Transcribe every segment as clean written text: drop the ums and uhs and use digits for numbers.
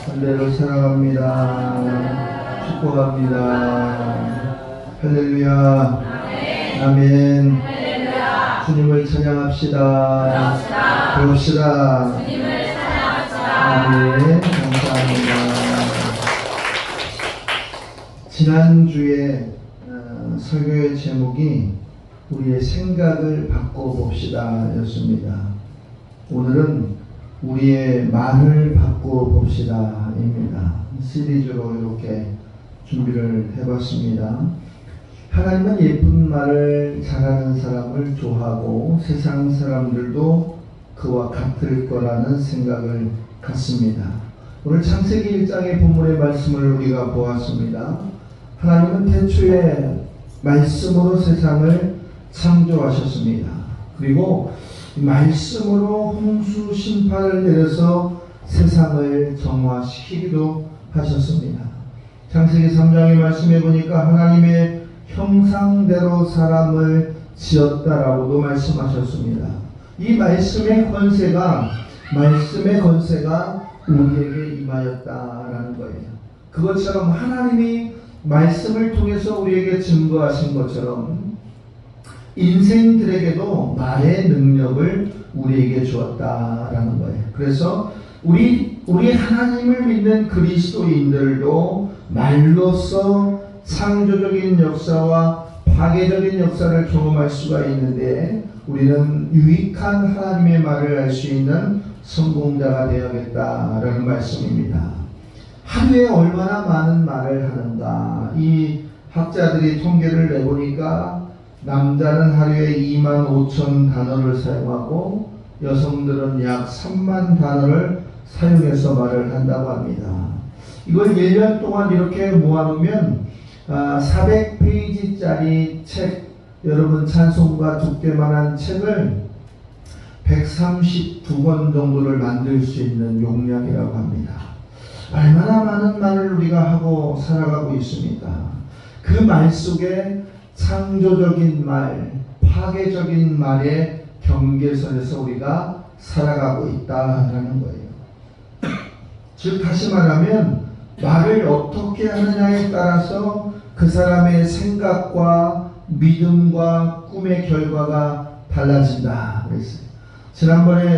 할렐루야 사랑합니다. 축복합니다. 할렐루야. 아멘. 주님을 찬양합시다. 배웁시다. 주님을 찬양합시다. 아멘. 감사합니다. 지난주에 설교의 제목이 우리의 생각을 바꿔봅시다 였습니다. 오늘은 우리의 말을 바꿔봅시다 입니다. 시리즈로 이렇게 준비를 해봤습니다. 하나님은 예쁜 말을 잘하는 사람을 좋아하고 세상 사람들도 그와 같을 거라는 생각을 갖습니다. 오늘 창세기 1장의 본문의 말씀을 우리가 보았습니다. 하나님은 태초에 말씀으로 세상을 창조하셨습니다. 그리고 말씀으로 홍수 심판을 내려서 세상을 정화시키기도 하셨습니다. 창세기 3장의 말씀에 보니까 하나님의 형상대로 사람을 지었다라고도 말씀하셨습니다. 이 말씀의 권세가 우리에게 임하였다라는 거예요. 그것처럼 하나님이 말씀을 통해서 우리에게 증거하신 것처럼 인생들에게도 말의 능력을 우리에게 주었다라는 거예요. 그래서 우리 하나님을 믿는 그리스도인들도 말로써 창조적인 역사와 파괴적인 역사를 경험할 수가 있는데 우리는 유익한 하나님의 말을 알 수 있는 성공자가 되어야겠다라는 말씀입니다. 하루에 얼마나 많은 말을 하는가? 이 학자들이 통계를 내보니까 남자는 하루에 25,000 단어를 사용하고 여성들은 약 3만 단어를 사용해서 말을 한다고 합니다. 이걸 1년 동안 이렇게 모아놓으면 400페이지짜리 책, 여러분 찬송가 두께만한 책을 132권 정도를 만들 수 있는 용량이라고 합니다. 얼마나 많은 말을 우리가 하고 살아가고 있습니까? 그 말 속에 창조적인 말, 파괴적인 말의 경계선에서 우리가 살아가고 있다라는 거예요. 즉 다시 말하면 말을 어떻게 하느냐에 따라서 그 사람의 생각과 믿음과 꿈의 결과가 달라진다 그랬어요.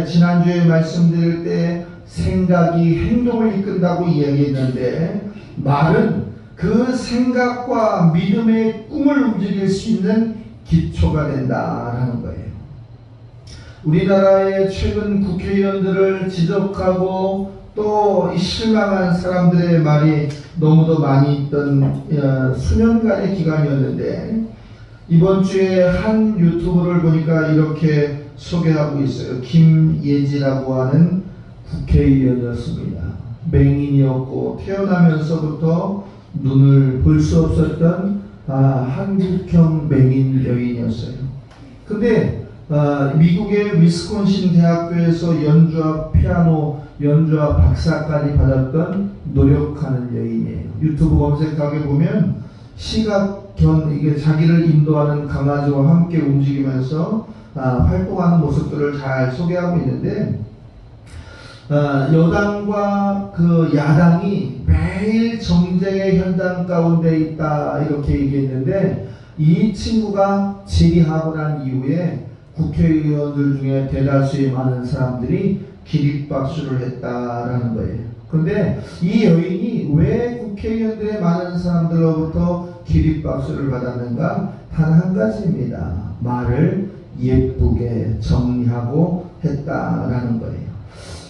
지난주에 말씀드릴 때 생각이 행동을 이끈다고 이야기했는데 말은 그 생각과 믿음의 꿈을 움직일 수 있는 기초가 된다라는 거예요. 우리나라의 최근 국회의원들을 지적하고 또 실망한 사람들의 말이 너무도 많이 있던 수년간의 기간이었는데 이번 주에 한 유튜브를 보니까 이렇게 소개하고 있어요. 김예지라고 하는 국회의원이었습니다. 맹인이었고 태어나면서부터 눈을 볼 수 없었던 한국형 맹인 여인이었어요. 근데 미국의 위스콘신 대학교에서 연주와 피아노 연주와 박사까지 받았던 노력하는 여인이에요. 유튜브 검색하게 보면 이게 자기를 인도하는 강아지와 함께 움직이면서 활동하는 모습들을 잘 소개하고 있는데 여당과 그 야당이 매일 정쟁의 현장 가운데 있다 이렇게 얘기했는데 이 친구가 질의하고 난 이후에 국회의원들 중에 대다수의 많은 사람들이 기립박수를 했다라는 거예요. 그런데 이 여인이 왜 국회의원들의 많은 사람들로부터 기립박수를 받았는가? 단 한 가지입니다. 말을 예쁘게 정리하고 했다라는 거예요.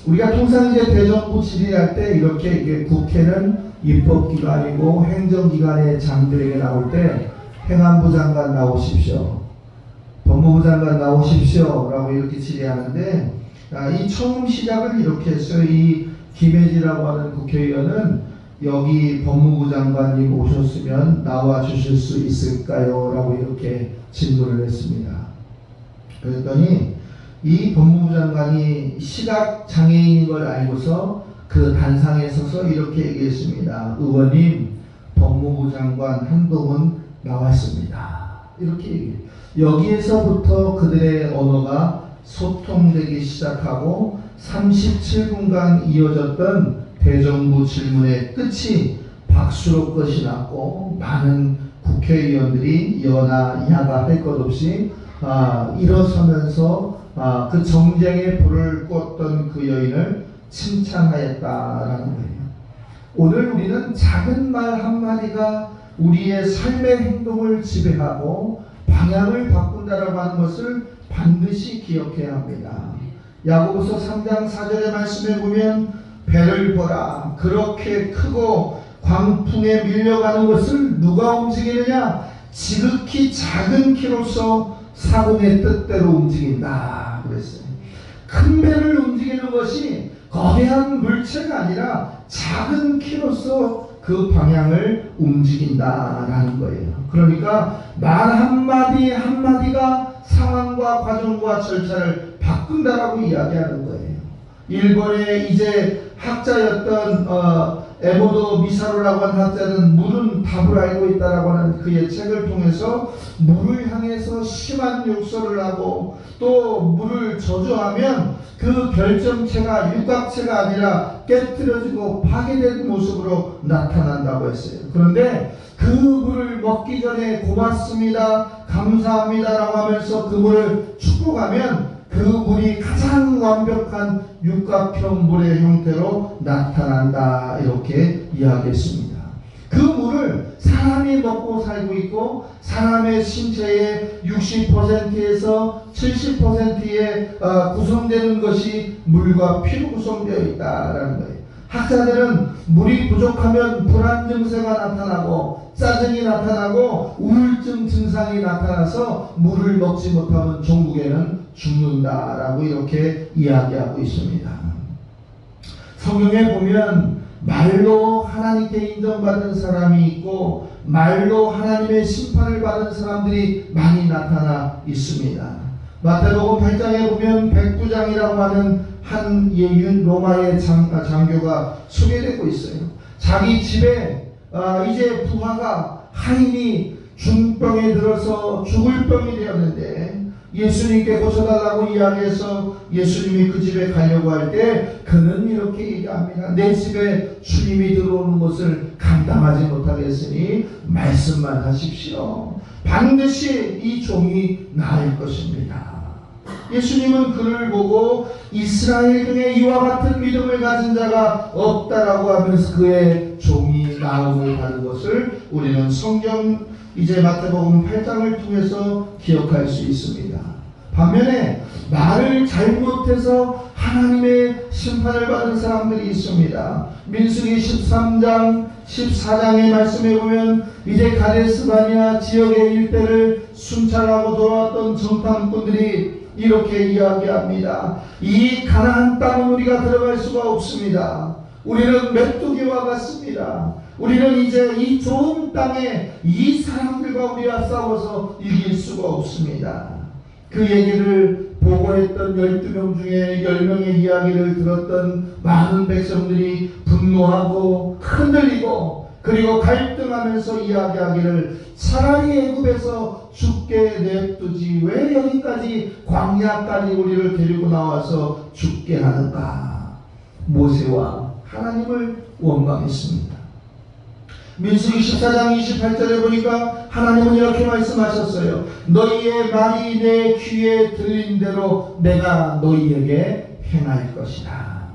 우리가 통상 이제 대정부 질의할 때 이게 국회는 입법기관이고 행정기관의 장들에게 나올 때 행안부 장관 나오십시오, 법무부 장관 나오십시오 라고 이렇게 질의하는데 이 처음 시작을 이렇게 했어요. 이 김혜지라고 하는 국회의원은 여기 법무부 장관님 오셨으면 나와 주실 수 있을까요? 라고 이렇게 질문을 했습니다. 그랬더니 이 법무부 장관이 시각장애인인 걸 알고서 그 단상에 서서 이렇게 얘기했습니다. 의원님, 법무부 장관 한동훈 나왔습니다. 이렇게 얘기해요. 여기에서부터 그들의 언어가 소통되기 시작하고 37분간 이어졌던 대정부 질문의 끝이 박수로 끝이 났고 많은 국회의원들이 여나 야가 할 것 없이 일어서면서 그 정쟁에 불을 꽂던 그 여인을 칭찬하였다라는 거예요. 오늘 우리는 작은 말 한마디가 우리의 삶의 행동을 지배하고 방향을 바꾼다라고 하는 것을 반드시 기억해야 합니다. 야고보서 3장 4절의 말씀에 보면 배를 보라, 그렇게 크고 광풍에 밀려가는 것을 누가 움직이느냐? 지극히 작은 키로서 사공의 뜻대로 움직인다 그랬어요. 큰 배를 움직이는 것이 거대한 물체가 아니라 작은 키로서 그 방향을 움직인다라는 거예요. 그러니까 말 한마디 한마디가 상황과 과정과 절차를 바꾼다라고 이야기하는 거예요. 일본의 이제 학자였던 에모도 미사루라고 하는 학자는 물은 답을 알고 있다라고 하는 그의 책을 통해서 물을 향해서 심한 욕설을 하고 또 물을 저주하면 그 결정체가 육각체가 아니라 깨트려지고 파괴된 모습으로 나타난다고 했어요. 그런데 그 물을 먹기 전에 고맙습니다, 감사합니다라고 하면서 그 물을 축복하면 그 물이 가장 완벽한 육각형 물의 형태로 나타난다 이렇게 이야기했습니다. 그 물을 사람이 먹고 살고 있고 사람의 신체의 60%에서 70%에 구성되는 것이 물과 피로 구성되어 있다라는 거예요. 학자들은 물이 부족하면 불안 증세가 나타나고 짜증이 나타나고 우울증 증상이 나타나서 물을 먹지 못하면 종국에는 죽는다라고 이렇게 이야기하고 있습니다. 성경에 보면 말로 하나님께 인정받은 사람이 있고 말로 하나님의 심판을 받은 사람들이 많이 나타나 있습니다. 마태복음 8장에 보면 백부장이라고 하는 한 로마의 장교가 소개되고 있어요. 자기 집에 이제 부하가 하인이 중병에 들어서 죽을 병이 되었는데 예수님께 고쳐달라고 이야기해서 예수님이 그 집에 가려고 할 때 그는 이렇게 얘기합니다. 내 집에 주님이 들어오는 것을 감당하지 못하겠으니 말씀만 하십시오. 반드시 이 종이 나을 것입니다. 예수님은 그를 보고 이스라엘 중에 이와 같은 믿음을 가진 자가 없다라고 하면서 그의 종이 나음을 받은 것을 우리는 성경 이제 마태복음 8장을 통해서 기억할 수 있습니다. 반면에 말을 잘못해서 하나님의 심판을 받은 사람들이 있습니다. 민수기 13장 14장의 말씀에 보면 이제 가데스바니아 지역의 일대를 순찰하고 돌아왔던 정탐꾼들이 이렇게 이야기합니다. 이 가나안 땅은 우리가 들어갈 수가 없습니다. 우리는 메뚜기와 같습니다. 우리는 이제 이 좋은 땅에 이 사람들과 우리가 싸워서 이길 수가 없습니다. 그 얘기를 보고했던 12명 중에 10명의 이야기를 들었던 많은 백성들이 분노하고 흔들리고 그리고 갈등하면서 이야기하기를 차라리 애굽에서 죽게 냅두지 왜 여기까지 광야까지 우리를 데리고 나와서 죽게 하는가. 모세와 하나님을 원망했습니다. 민수기 14장 28절에 보니까 하나님은 이렇게 말씀하셨어요. 너희의 말이 내 귀에 들린 대로 내가 너희에게 행할 것이다.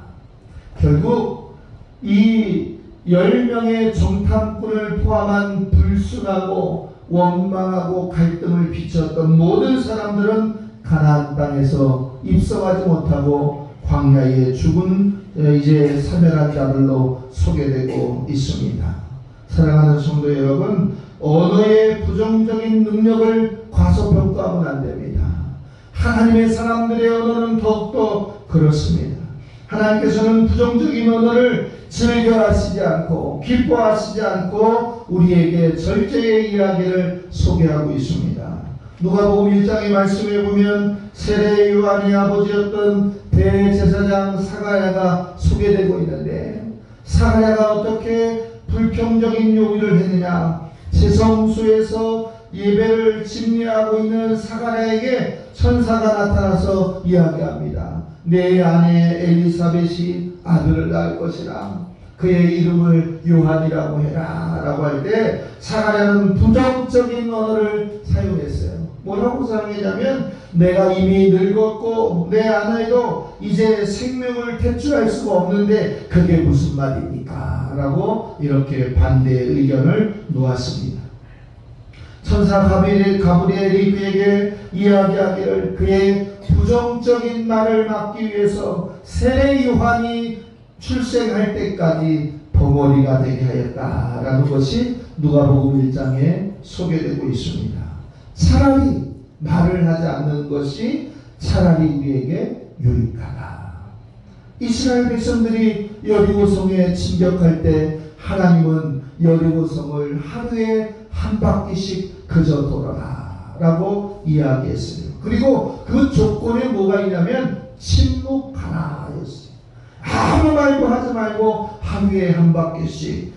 결국 이 10명의 정탐꾼을 포함한 불순하고 원망하고 갈등을 비쳤던 모든 사람들은 가나안 땅에서 입성하지 못하고 광야에 죽은 이제 사멸한 자들로 소개되고 있습니다. 사랑하는 성도 여러분, 언어의 부정적인 능력을 과소평가하면 안 됩니다. 하나님의 사람들의 언어는 더욱더 그렇습니다. 하나님께서는 부정적인 언어를 즐겨하시지 않고 기뻐하시지 않고 우리에게 절제의 이야기를 소개하고 있습니다. 누가복음 1장의 말씀에 보면 세례 요한의 아버지였던 대제사장 사가랴가 소개되고 있는데 사가랴가 어떻게 불평적인 요구를 했느냐. 세성소에서 예배를 집례하고 있는 사가랴에게 천사가 나타나서 이야기합니다. 내 아내 엘리사벳이 아들을 낳을 것이라. 그의 이름을 요한이라고 해라 라고 할 때 사가랴는 부정적인 언어를 사용했어요. 뭐라고 사용했냐면 내가 이미 늙었고 내 아내도 이제 생명을 퇴출할 수가 없는데 그게 무슨 말입니까? 라고 이렇게 반대의 의견을 놓았습니다. 천사 가브리엘이 그에게 이야기하기를 그의 부정적인 말을 막기 위해서 세례 요한이 출생할 때까지 벙어리가 되게 하였다라는 것이 누가복음 1장에 소개되고 있습니다. 차라리 말을 하지 않는 것이 차라리 우리에게 유익하다. 이스라엘 백성들이 여리고성에 진격할 때 하나님은 여리고성을 하루에 한 바퀴씩 그저 돌아라 라고 이야기했어요. 그리고 그 조건에 뭐가 있냐면 침묵하라 였어요. 아무 말도 하지 말고 하루에 한 바퀴씩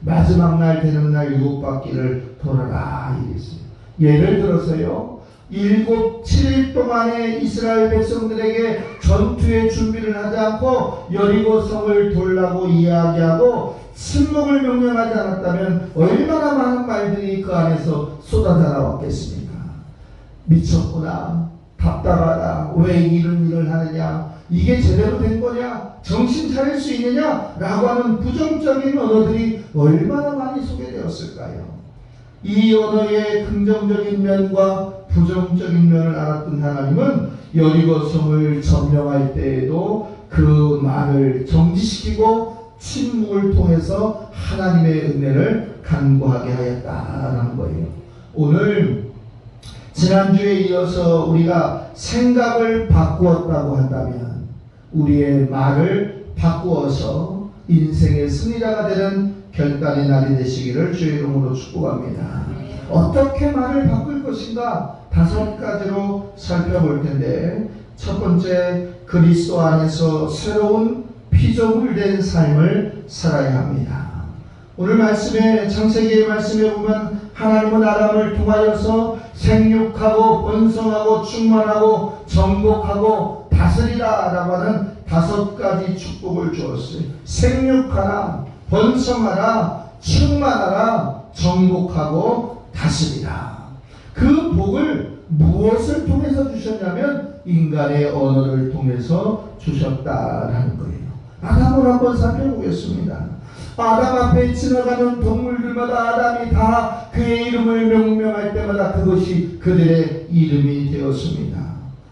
마지막 날 되는 날 7바퀴를 돌아라 이랬어요. 예를 들어서요, 7일 동안에 이스라엘 백성들에게 전투의 준비를 하지 않고 여리고성을 돌라고 이야기하고 침묵을 명령하지 않았다면 얼마나 많은 말들이 그 안에서 쏟아져 나왔겠습니까? 미쳤구나, 답답하다, 왜 이런 일을 하느냐, 이게 제대로 된 거냐, 정신 차릴 수 있느냐 라고 하는 부정적인 언어들이 얼마나 많이 소개되었을까요? 이 언어의 긍정적인 면과 부정적인 면을 알았던 하나님은 여리고성을 점령할 때에도 그 말을 정지시키고 침묵을 통해서 하나님의 은혜를 간구하게 하였다라는 거예요. 오늘 지난주에 이어서 우리가 생각을 바꾸었다고 한다면 우리의 말을 바꾸어서 인생의 승리자가 되는 결단의 날이 되시기를 주의 이름으로 축복합니다. 어떻게 말을 바꿀 것인가 5가지로 살펴볼 텐데, 첫 번째, 그리스도 안에서 새로운 피조물 된 삶을 살아야 합니다. 오늘 말씀에, 창세기의 말씀에 보면 하나님은 아담을 통하여서 생육하고 번성하고 충만하고 정복하고 다스리라 라고 하는 5가지 축복을 주었어요. 생육하라, 번성하라, 충만하라, 정복하고 다스리라. 그 복을 무엇을 통해서 주셨냐면 인간의 언어를 통해서 주셨다라는 거예요. 아담을 한번 살펴보겠습니다. 아담 앞에 지나가는 동물들마다 아담이 다 그의 이름을 명명할 때마다 그것이 그들의 이름이 되었습니다.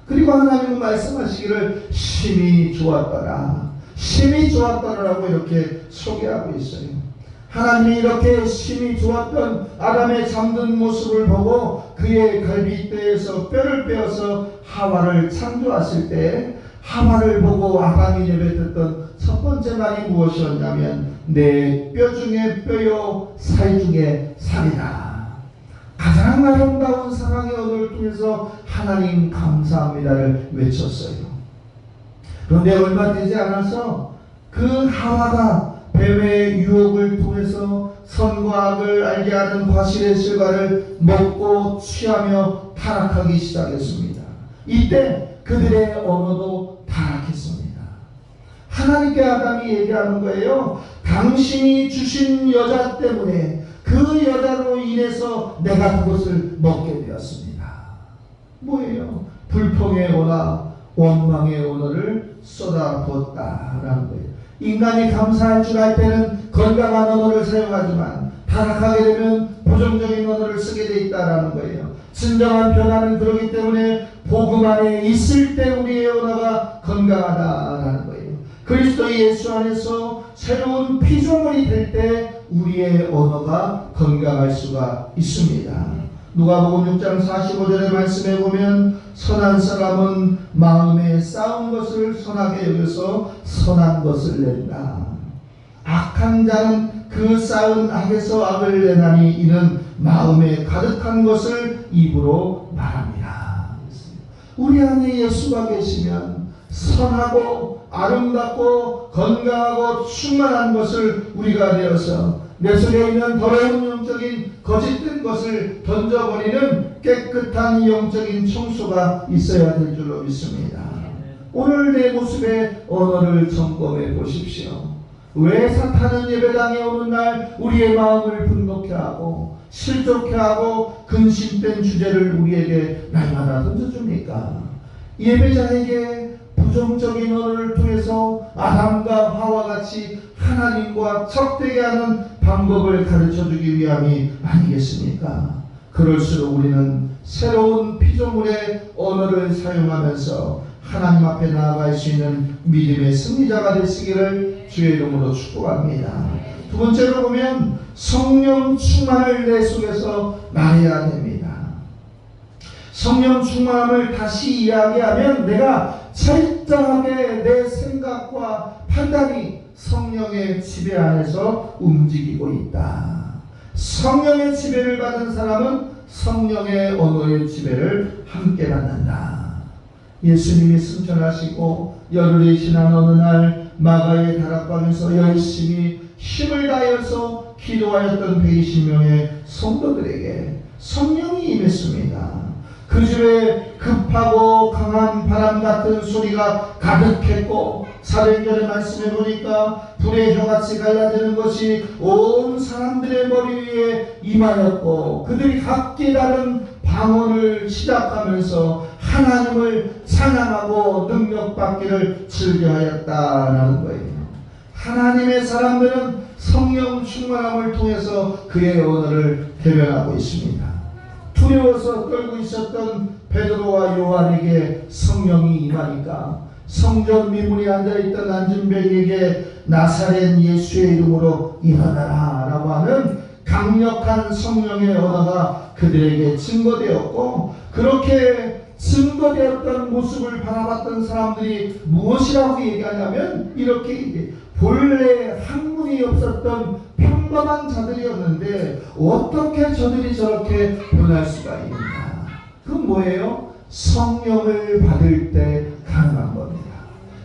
그리고 하나님은 말씀하시기를 심히 좋았더라, 심히 좋았더라라고 이렇게 소개하고 있어요. 하나님이 이렇게 심히 좋았던 아담의 잠든 모습을 보고 그의 갈비뼈에서 뼈를 빼어서 하와를 창조하실 때 하와를 보고 아담이 내뱉었던 첫 번째 말이 무엇이었냐면 내 뼈 중에 뼈요 살 중에 살이다. 가장 아름다운 사랑의 언어를 통해서 하나님 감사합니다를 외쳤어요. 그런데 얼마 되지 않아서 그 하와가 뱀의 유혹을 통해서 선과 악을 알게 하는 과실의 실과를 먹고 취하며 타락하기 시작했습니다. 이때 그들의 언어도 타락했습니다. 하나님께 아담이 얘기하는 거예요. 당신이 주신 여자 때문에 그 여자로 인해서 내가 그것을 먹게 되었습니다. 뭐예요? 불평의 언어, 원망의 언어를 쏟아부었다라는 거예요. 인간이 감사할 줄 알 때는 건강한 언어를 사용하지만 타락하게 되면 부정적인 언어를 쓰게 돼 있다라는 거예요. 진정한 변화는 그러기 때문에 복음 안에 있을 때 우리의 언어가 건강하다라는 거예요. 그리스도 예수 안에서 새로운 피조물이 될 때 우리의 언어가 건강할 수가 있습니다. 누가복음 6장 45절의 말씀에 보면 선한 사람은 마음에 쌓은 것을 선하게 여겨서 선한 것을 낸다. 악한 자는 그 쌓은 악에서 악을 내나니 이는 마음에 가득한 것을 입으로 말합니다. 우리 안에 예수가 계시면 선하고 아름답고 건강하고 충만한 것을 우리가 되어서 내 속에 있는 더러운 영적인 거짓된 것을 던져버리는 깨끗한 영적인 청소가 있어야 될 줄로 믿습니다. 오늘 내 모습의 언어를 점검해 보십시오. 왜 사탄은 예배당에 오는 날 우리의 마음을 분노케 하고 실족케 하고 근심된 주제를 우리에게 날마다 던져줍니까? 예배자에게 부정적인 언어를 통해서 아담과 하와 같이 하나님과 적대게 하는 방법을 가르쳐주기 위함이 아니겠습니까? 그럴수록 우리는 새로운 피조물의 언어를 사용하면서 하나님 앞에 나아갈 수 있는 믿음의 승리자가 되시기를 주의 이름으로 축복합니다. 두 번째로 보면 성령 충만을 내 속에서 말해야 됩니다. 성령 충만함을 다시 이야기하면 내가 철저하게 내 생각과 판단이 성령의 지배 안에서 움직이고 있다. 성령의 지배를 받은 사람은 성령의 언어의 지배를 함께 받는다. 예수님이 승천하시고 열흘이 지난 어느 날 마가의 다락방에서 열심히 힘을 다하여서 기도하였던 120명의 성도들에게 성령이 임했습니다. 그 집에 급하고 강한 바람 같은 소리가 가득했고 사도행전의 말씀에 보니까 불의 혀같이 갈라지는 것이 온 사람들의 머리 위에 임하였고 그들이 각기 다른 방언을 시작하면서 하나님을 찬양하고 능력받기를 즐겨하였다라는 거예요. 하나님의 사람들은 성령 충만함을 통해서 그의 언어를 대변하고 있습니다. 두려워서 떨고 있었던 베드로와 요한에게 성령이 임하니까 성전 미문에 앉아있던 안진뱅이에게 나사렛 예수의 이름으로 일어나라 라고 하는 강력한 성령의 언어가 그들에게 증거되었고 그렇게 증거되었던 모습을 바라봤던 사람들이 무엇이라고 얘기하냐면 이렇게 본래 학문이 없었던 평범한 자들이었는데 어떻게 저들이 저렇게 변할 수가 있는가? 그건 뭐예요? 성령을 받을 때 가능한 겁니다.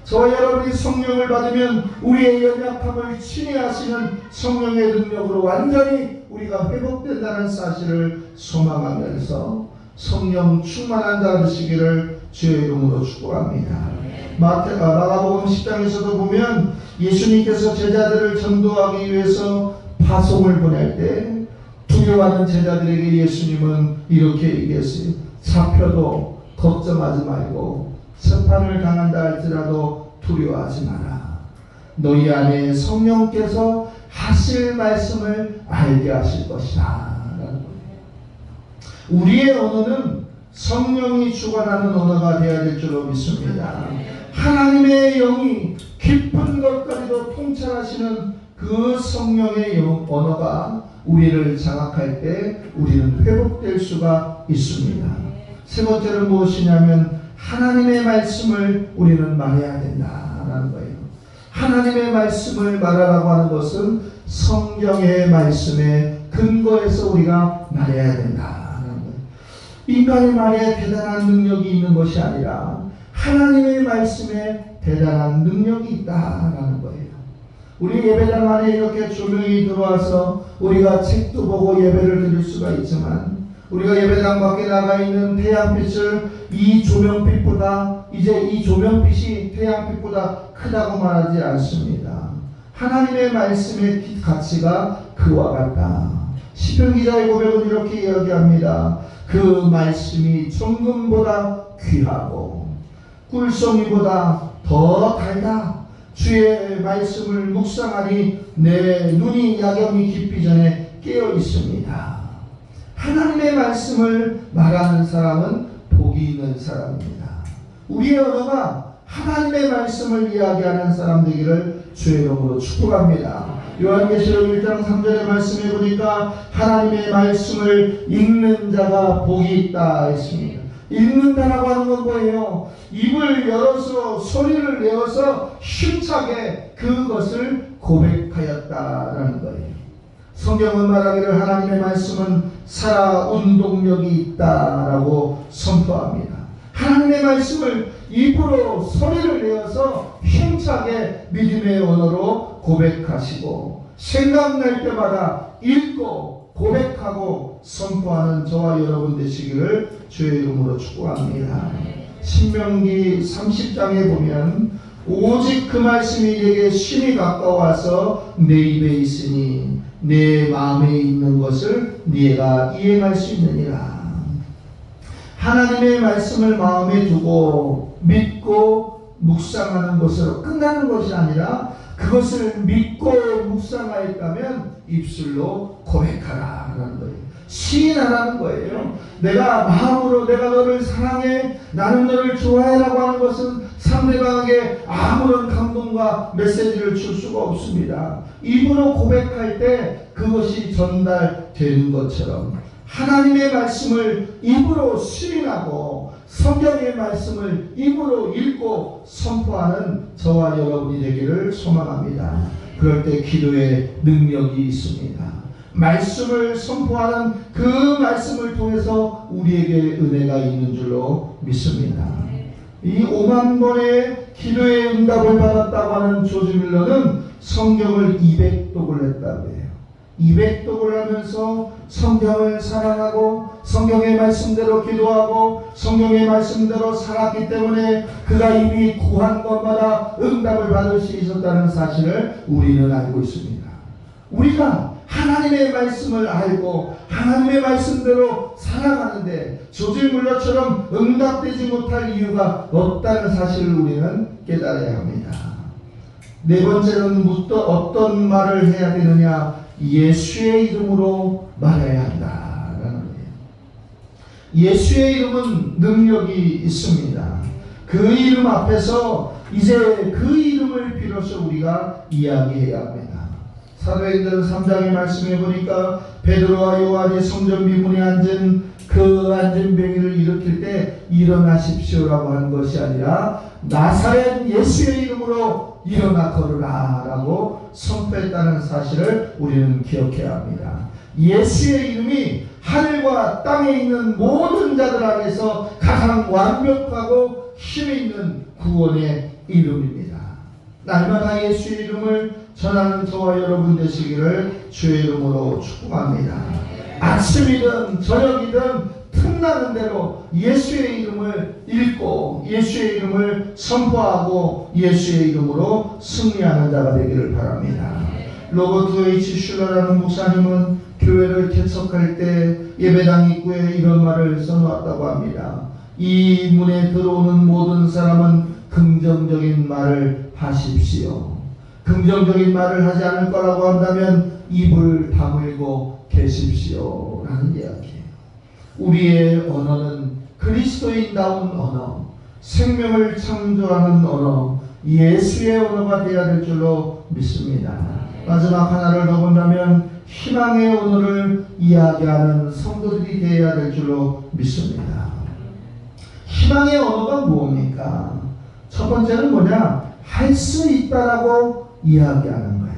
저와 여러분이 성령을 받으면 우리의 연약함을 치유하시는 성령의 능력으로 완전히 우리가 회복된다는 사실을 소망하면서 성령 충만한 자 되시기를 주의 이름으로 축복합니다. 마가복음 10장에서도 보면 예수님께서 제자들을 전도하기 위해서 파송을 보낼 때 두려워하는 제자들에게 예수님은 이렇게 얘기했어요. 잡혀도 걱정하지 말고 재판을 당한다 할지라도 두려워하지 마라. 너희 안에 성령께서 하실 말씀을 알게 하실 것이다. 우리의 언어는 성령이 주관하는 언어가 되어야 될 줄로 믿습니다. 하나님의 영이 깊은 것까지도 통찰하시는 그 성령의 언어가 우리를 장악할 때 우리는 회복될 수가 있습니다. 세 번째는 무엇이냐면 하나님의 말씀을 우리는 말해야 된다라는 거예요. 하나님의 말씀을 말하라고 하는 것은 성경의 말씀에 근거해서 우리가 말해야 된다라는 거예요. 인간의 말에 대단한 능력이 있는 것이 아니라 하나님의 말씀에 대단한 능력이 있다라는 거예요. 우리 예배당 안에 이렇게 조명이 들어와서 우리가 책도 보고 예배를 드릴 수가 있지만 우리가 예배당 밖에 나가 있는 태양빛을 이 조명빛보다 이제 이 조명빛이 태양빛보다 크다고 말하지 않습니다. 하나님의 말씀의 가치가 그와 같다. 시편 기자의 고백은 이렇게 이야기합니다. 그 말씀이 정금보다 귀하고 꿀송이보다 더 달다. 주의 말씀을 묵상하니 내 눈이 야경이 깊기 전에 깨어 있습니다. 하나님의 말씀을 말하는 사람은 복이 있는 사람입니다. 우리의 언어가 하나님의 말씀을 이야기하는 사람 되기를 주의 이름으로 축복합니다. 요한계시록 1장 3절의 말씀에 보니까 하나님의 말씀을 읽는 자가 복이 있다 했습니다. 읽는다라고 하는 건 뭐예요? 입을 열어서 소리를 내어서 힘차게 그것을 고백하였다라는 거예요. 성경은 말하기를 하나님의 말씀은 살아 운동력이 있다라고 선포합니다. 하나님의 말씀을 입으로 소리를 내어서 힘차게 믿음의 언어로 고백하시고 생각날 때마다 읽고 고백하고 선포하는 저와 여러분 되시기를 주의 이름으로 축복합니다. 신명기 30장에 보면 오직 그 말씀이 내게 심히 가까워서 내 입에 있으니 내 마음에 있는 것을 네가 이행할 수 있느니라. 하나님의 말씀을 마음에 두고 믿고 묵상하는 것으로 끝나는 것이 아니라 그것을 믿고 묵상하였다면 입술로 고백하라는 거예요. 시인하라는 거예요. 내가 마음으로 내가 너를 사랑해, 나는 너를 좋아해라고 하는 것은 상대방에게 아무런 감동과 메시지를 줄 수가 없습니다. 입으로 고백할 때 그것이 전달되는 것처럼 하나님의 말씀을 입으로 시인하고 성경의 말씀을 입으로 읽고 선포하는 저와 여러분이 되기를 소망합니다. 그럴 때 기도에 능력이 있습니다. 말씀을 선포하는 그 말씀을 통해서 우리에게 은혜가 있는 줄로 믿습니다. 이 5만 번의 기도의 응답을 받았다고 하는 조지 밀러는 성경을 200독을 했다고 해요. 200독을 하면서 성경을 사랑하고 성경의 말씀대로 기도하고 성경의 말씀대로 살았기 때문에 그가 이미 구한 것마다 응답을 받을 수 있었다는 사실을 우리는 알고 있습니다. 우리가 하나님의 말씀을 알고 하나님의 말씀대로 살아가는데 조지 밀러처럼 응답되지 못할 이유가 없다는 사실을 우리는 깨달아야 합니다. 네 번째는 어떤 말을 해야 되느냐? 예수의 이름으로 말해야 한다라는 거예요. 예수의 이름은 능력이 있습니다. 그 이름 앞에서 이제 그 이름을 빌어서 우리가 이야기해야 합니다. 사도행전 3장의 말씀에 보니까 베드로와 요한이 성전 미문에 앉은 병이를 일으킬 때 일어나십시오라고 하는 것이 아니라 나사렛 예수의 이름으로 일어나 걸으라 라고 선포했다는 사실을 우리는 기억해야 합니다. 예수의 이름이 하늘과 땅에 있는 모든 자들 안에서 가장 완벽하고 힘이 있는 구원의 이름입니다. 날마다 예수의 이름을 전하는 저와 여러분 되시기를 주의 이름으로 축복합니다. 아침이든 저녁이든 틈나는 대로 예수의 이름을 읽고 예수의 이름을 선포하고 예수의 이름으로 승리하는 자가 되기를 바랍니다. 로버트 H. 슐러라는 목사님은 교회를 개척할 때 예배당 입구에 이런 말을 써놓았다고 합니다. 이 문에 들어오는 모든 사람은 긍정적인 말을 하십시오. 긍정적인 말을 하지 않을 거라고 한다면 입을 다물고 계십시오 라는 이야기예요. 우리의 언어는 그리스도인다운 언어, 생명을 창조하는 언어, 예수의 언어가 되어야 될 줄로 믿습니다. 마지막 하나를 더 본다면 희망의 언어를 이야기하는 성도들이 되어야 될 줄로 믿습니다. 희망의 언어가 무엇입니까? 첫 번째는 뭐냐? 할 수 있다라고 이야기하는 거예요.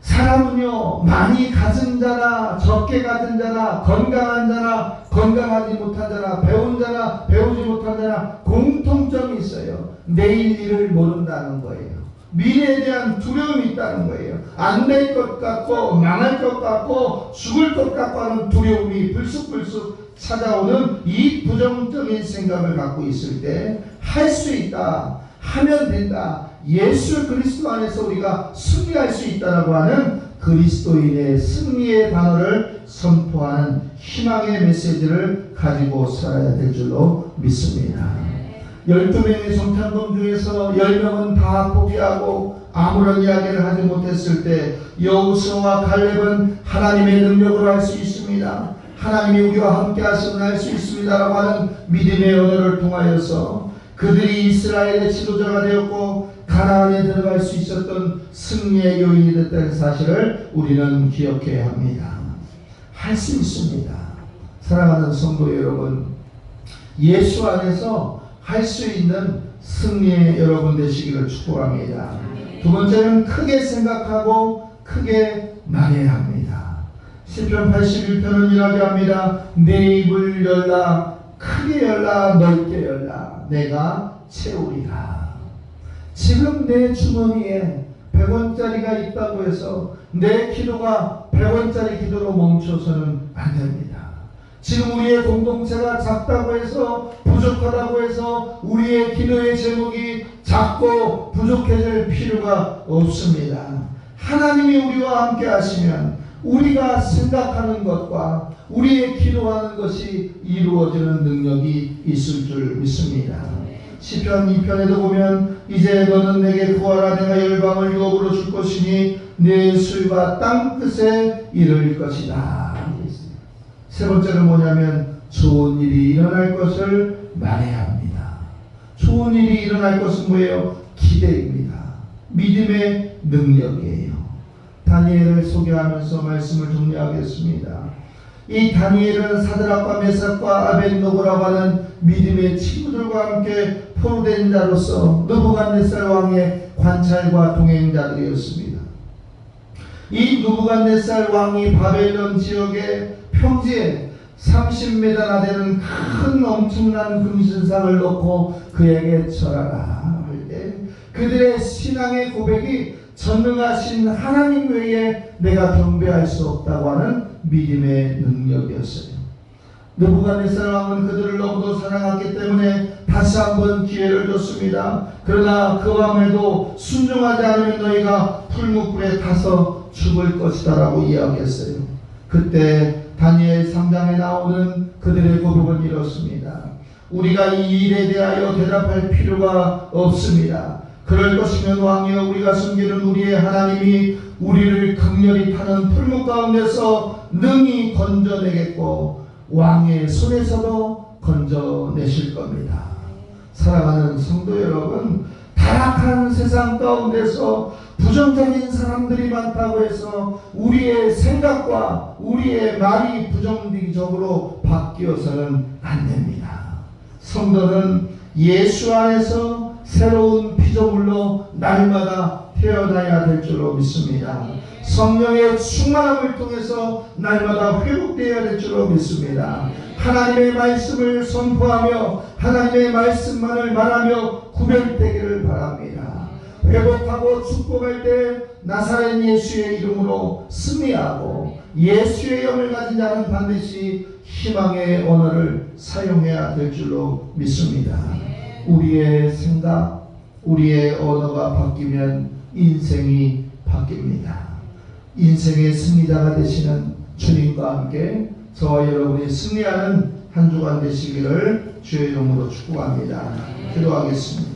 사람은요, 많이 가진 자나 적게 가진 자나 건강한 자나 건강하지 못한 자나 배운 자나 배우지 못한 자나 공통점이 있어요. 내일 일을 모른다는 거예요. 미래에 대한 두려움이 있다는 거예요. 안 될 것 같고 망할 것 같고 죽을 것 같고 하는 두려움이 불쑥불쑥 찾아오는 이 부정적인 생각을 갖고 있을 때 할 수 있다, 하면 된다, 예수 그리스도 안에서 우리가 승리할 수 있다라고 하는 그리스도인의 승리의 단어를 선포하는 희망의 메시지를 가지고 살아야 될 줄로 믿습니다. 12명의 정탐꾼 중에서 10명은 다 포기하고 아무런 이야기를 하지 못했을 때 여호수아와 갈렙은 하나님의 능력으로 할 수 있습니다, 하나님이 우리와 함께 하시면 할 수 있습니다 라고 하는 믿음의 언어를 통하여서 그들이 이스라엘의 지도자가 되었고 가나안에 들어갈 수 있었던 승리의 요인이 됐다는 사실을 우리는 기억해야 합니다. 할 수 있습니다. 사랑하는 성도 여러분, 예수 안에서 할 수 있는 승리의 여러분 되시기를 축복합니다. 두 번째는 크게 생각하고 크게 말해야 합니다. 시편 81편은 이렇게 합니다. 내 입을 열라, 크게 열라, 넓게 열라, 내가 채우리라. 지금 내 주머니에 100원짜리가 있다고 해서 내 기도가 100원짜리 기도로 멈춰서는 안 됩니다. 지금 우리의 공동체가 작다고 해서, 부족하다고 해서 우리의 기도의 제목이 작고 부족해질 필요가 없습니다. 하나님이 우리와 함께 하시면 우리가 생각하는 것과 우리의 기도하는 것이 이루어지는 능력이 있을 줄 믿습니다. 시편 2편에도 보면 이제 너는 내게 구하라. 내가 열방을 유업으로 줄 것이니 내 수위가 땅끝에 이를 것이다. 세 번째는 뭐냐면 좋은 일이 일어날 것을 말해야 합니다. 좋은 일이 일어날 것은 뭐예요? 기대입니다. 믿음의 능력이에요. 다니엘을 소개하면서 말씀을 정리하겠습니다. 이 다니엘은 사드락과 메삭과 아벳노고라고 하는 믿음의 친구들과 함께 포로된 자로서 느부갓네살 왕의 관찰과 동행자들이었습니다. 이 느부갓네살 왕이 바벨론 지역의 평지에 30m나 되는 큰 엄청난 금신상을 놓고 그에게 절하라 할 때 그들의 신앙의 고백이 전능하신 하나님 외에 내가 경배할 수 없다고 하는 믿음의 능력이었어요. 느부갓네살 왕은 그들을 너무도 사랑했기 때문에 다시 한번 기회를 줬습니다. 그러나 그 왕에도 순종하지 않으면 너희가 풀무불에 타서 죽을 것이다 라고 이야기했어요. 그때 다니엘 3장에 나오는 그들의 고백은 이렇습니다. 우리가 이 일에 대하여 대답할 필요가 없습니다. 그럴 것이면 왕이여 우리가 숨기는 우리의 하나님이 우리를 극렬히 타는 풀무 가운데서 능히 건져내겠고 왕의 손에서도 건져내실 겁니다. 사랑하는 성도 여러분, 타락한 세상 가운데서 부정적인 사람들이 많다고 해서 우리의 생각과 우리의 말이 부정적으로 바뀌어서는 안 됩니다. 성도는 예수 안에서 새로운 피조물로 날마다 태어나야 될 줄로 믿습니다. 성령의 충만함을 통해서 날마다 회복되어야 될 줄로 믿습니다. 하나님의 말씀을 선포하며 하나님의 말씀만을 말하며 구별되기를 바랍니다. 회복하고 축복할 때 나사렛 예수의 이름으로 승리하고 예수의 영을 가진 자는 반드시 희망의 언어를 사용해야 될 줄로 믿습니다. 우리의 생각, 우리의 언어가 바뀌면 인생이 바뀝니다. 인생의 승리자가 되시는 주님과 함께 저와 여러분이 승리하는 한 주간 되시기를 주의 이름으로 축복합니다. 기도하겠습니다.